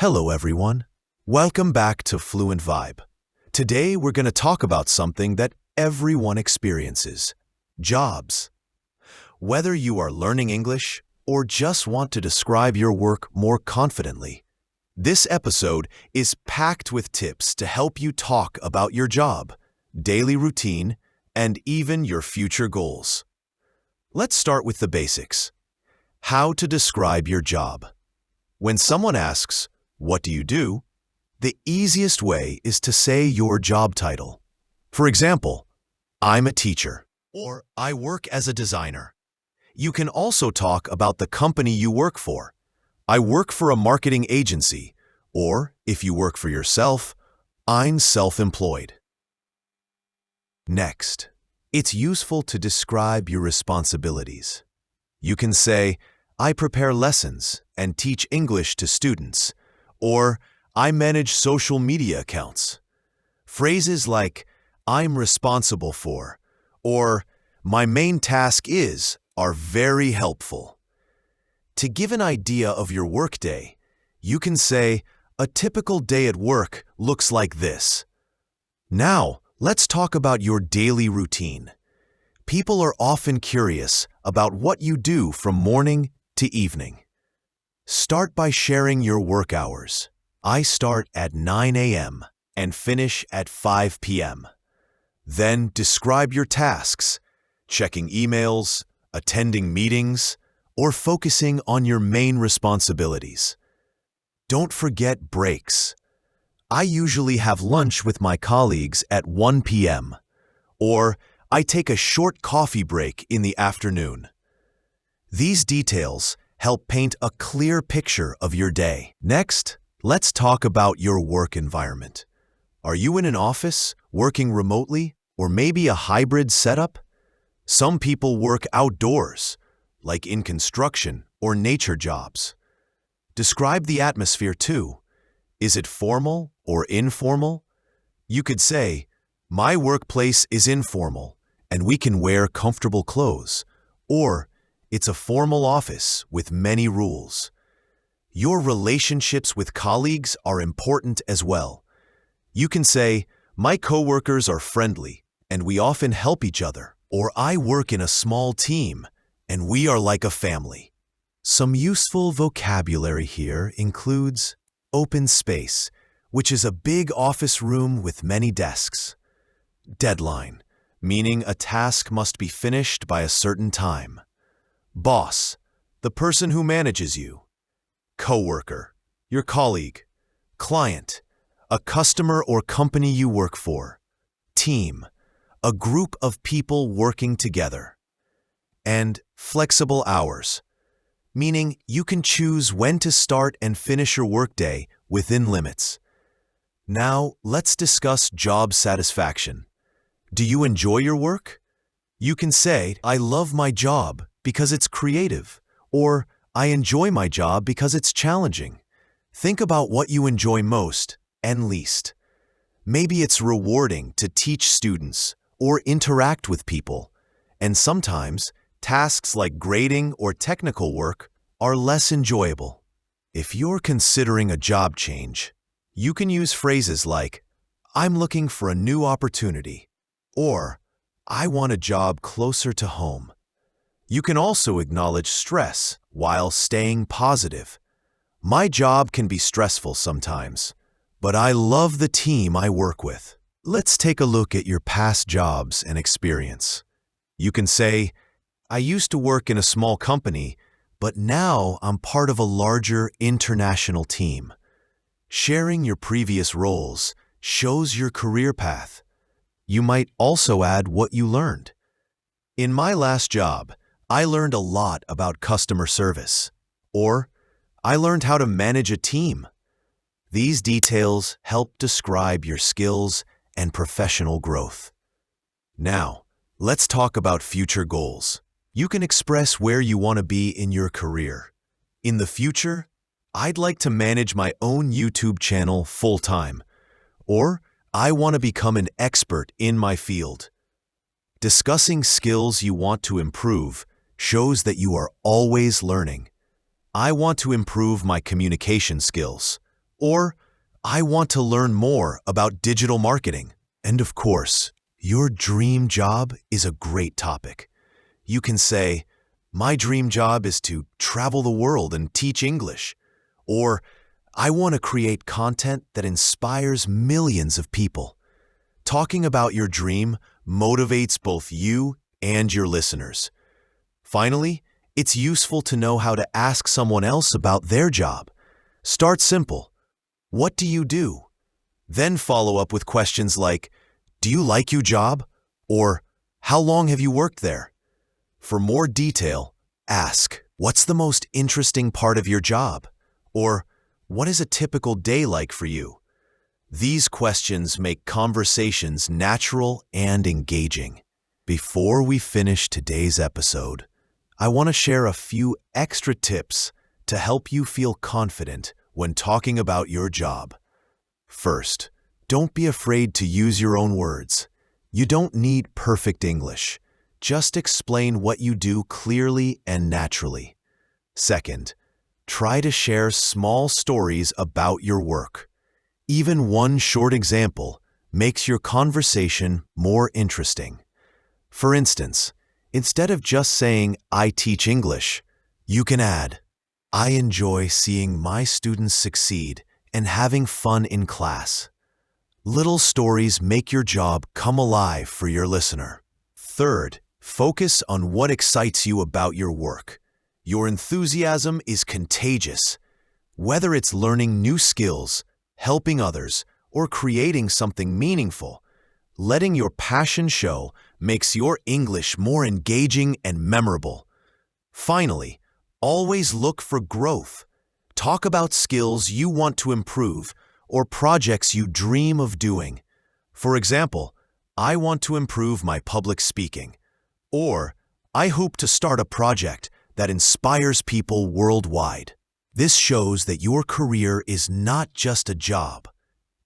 Hello everyone. Welcome back to Fluent Vibe. Today we're going to talk about something that everyone experiences: jobs. Whether you are learning English or just want to describe your work more confidently, this episode is packed with tips to help you talk about your job, daily routine, and even your future goals. Let's start with the basics. How to describe your job. When someone asks, "What do you do?" the easiest way is to say your job title. For example, "I'm a teacher," or "I work as a designer." You can also talk about the company you work for. "I work for a marketing agency," or if you work for yourself, "I'm self-employed." Next, it's useful to describe your responsibilities. You can say, "I prepare lessons and teach English to students," or "I manage social media accounts." Phrases like "I'm responsible for" or "my main task is" are very helpful. To give an idea of your workday, you can say, "A typical day at work looks like this." Now, let's talk about your daily routine. People are often curious about what you do from morning to evening. Start by sharing your work hours. I start at 9 a.m. and finish at 5 p.m. Then describe your tasks: checking emails, attending meetings, or focusing on your main responsibilities. Don't forget breaks. I usually have lunch with my colleagues at 1 p.m. or I take a short coffee break in the afternoon. These details help paint a clear picture of your day. Next, let's talk about your work environment. Are you in an office, working remotely, or maybe a hybrid setup? Some people work outdoors, like in construction or nature jobs. Describe the atmosphere too. Is it formal or informal? You could say, "My workplace is informal, and we can wear comfortable clothes," or "It's a formal office with many rules." Your relationships with colleagues are important as well. You can say, "My coworkers are friendly, and we often help each other," or "I work in a small team, and we are like a family." Some useful vocabulary here includes open space, which is a big office room with many desks. Deadline, meaning a task must be finished by a certain time. Boss, the person who manages you. Coworker, your colleague. Client, a customer or company you work for. Team, a group of people working together. And flexible hours, meaning you can choose when to start and finish your workday within limits. Now, let's discuss job satisfaction. Do you enjoy your work? You can say, "I love my job because it's creative," or "I enjoy my job because it's challenging." Think about what you enjoy most and least. Maybe it's rewarding to teach students or interact with people, and sometimes tasks like grading or technical work are less enjoyable. If you're considering a job change, you can use phrases like, "I'm looking for a new opportunity," or "I want a job closer to home." You can also acknowledge stress while staying positive. "My job can be stressful sometimes, but I love the team I work with." Let's take a look at your past jobs and experience. You can say, "I used to work in a small company, but now I'm part of a larger international team." Sharing your previous roles shows your career path. You might also add what you learned. "In my last job, I learned a lot about customer service," or "I learned how to manage a team." These details help describe your skills and professional growth. Now, let's talk about future goals. You can express where you want to be in your career. "In the future, I'd like to manage my own YouTube channel full-time," or "I want to become an expert in my field." Discussing skills you want to improve shows that you are always learning. "I want to improve my communication skills," Or, I want to learn more about digital marketing. And of course, your dream job is a great topic. You can say, my dream job is to travel the world and teach English. Or, I want to create content that inspires millions of people. Talking about your dream motivates both you and your listeners. Finally, it's useful to know how to ask someone else about their job. Start simple. What do you do? Then follow up with questions like, do you like your job? Or, how long have you worked there? For more detail, ask, what's the most interesting part of your job? Or, what is a typical day like for you? These questions make conversations natural and engaging. Before we finish today's episode, I want to share a few extra tips to help you feel confident when talking about your job. First, don't be afraid to use your own words. You don't need perfect English. Just explain what you do clearly and naturally. Second, try to share small stories about your work. Even one short example makes your conversation more interesting. For instance, instead of just saying, I teach English, you can add, I enjoy seeing my students succeed and having fun in class. Little stories make your job come alive for your listener. Third, focus on what excites you about your work. Your enthusiasm is contagious. Whether it's learning new skills, helping others, or creating something meaningful, letting your passion show makes your English more engaging and memorable. Finally, always look for growth. Talk about skills you want to improve or projects you dream of doing. For example, I want to improve my public speaking. Or, I hope to start a project that inspires people worldwide. This shows that your career is not just a job.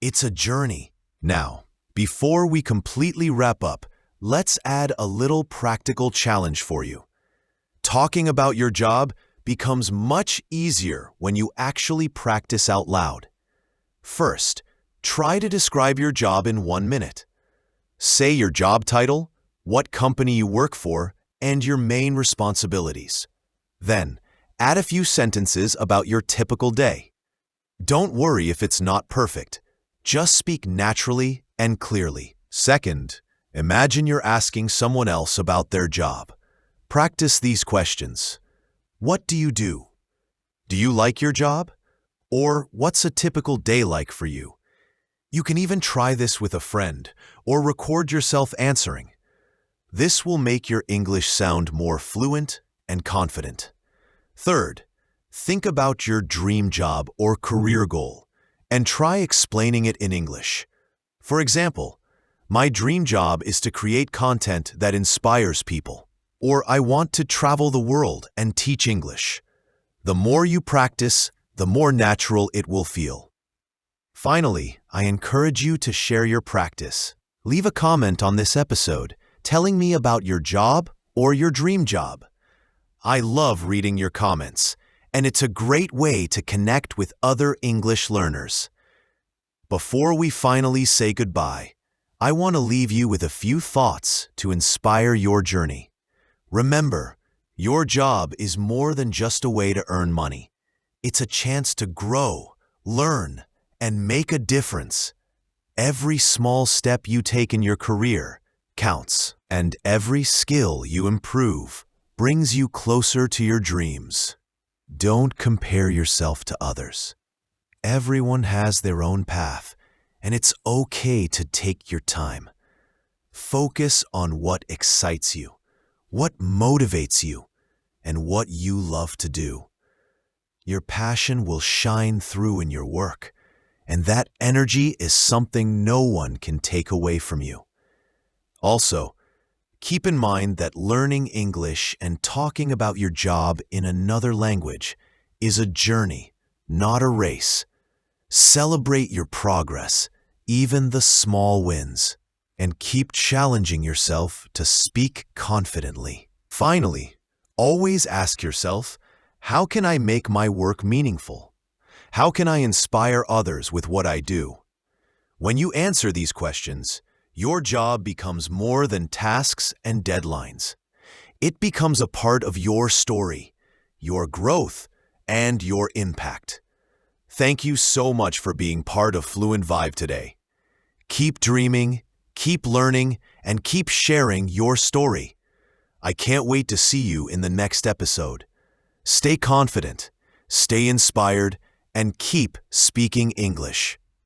It's a journey. Now, before we completely wrap up, let's add a little practical challenge for you. Talking about your job becomes much easier when you actually practice out loud. First, try to describe your job in 1 minute. Say your job title, what company you work for, and your main responsibilities. Then, add a few sentences about your typical day. Don't worry if it's not perfect. Just speak naturally and clearly. Second, imagine you're asking someone else about their job. Practice these questions. What do you do? Do you like your job? Or what's a typical day like for you? You can even try this with a friend or record yourself answering. This will make your English sound more fluent and confident. Third, think about your dream job or career goal and try explaining it in English. For example, my dream job is to create content that inspires people, or I want to travel the world and teach English. The more you practice, the more natural it will feel. Finally, I encourage you to share your practice. Leave a comment on this episode telling me about your job or your dream job. I love reading your comments, and it's a great way to connect with other English learners. Before we finally say goodbye, I want to leave you with a few thoughts to inspire your journey. Remember, your job is more than just a way to earn money. It's a chance to grow, learn, and make a difference. Every small step you take in your career counts, and every skill you improve brings you closer to your dreams. Don't compare yourself to others. Everyone has their own path, and it's okay to take your time. Focus on what excites you, what motivates you, and what you love to do. Your passion will shine through in your work, and that energy is something no one can take away from you. Also, keep in mind that learning English and talking about your job in another language is a journey, not a race. Celebrate your progress, even the small wins, and keep challenging yourself to speak confidently. Finally, always ask yourself, how can I make my work meaningful? How can I inspire others with what I do? When you answer these questions, your job becomes more than tasks and deadlines. It becomes a part of your story, your growth, and your impact. Thank you so much for being part of Fluent Vibe today. Keep dreaming, keep learning, and keep sharing your story. I can't wait to see you in the next episode. Stay confident, stay inspired, and keep speaking English.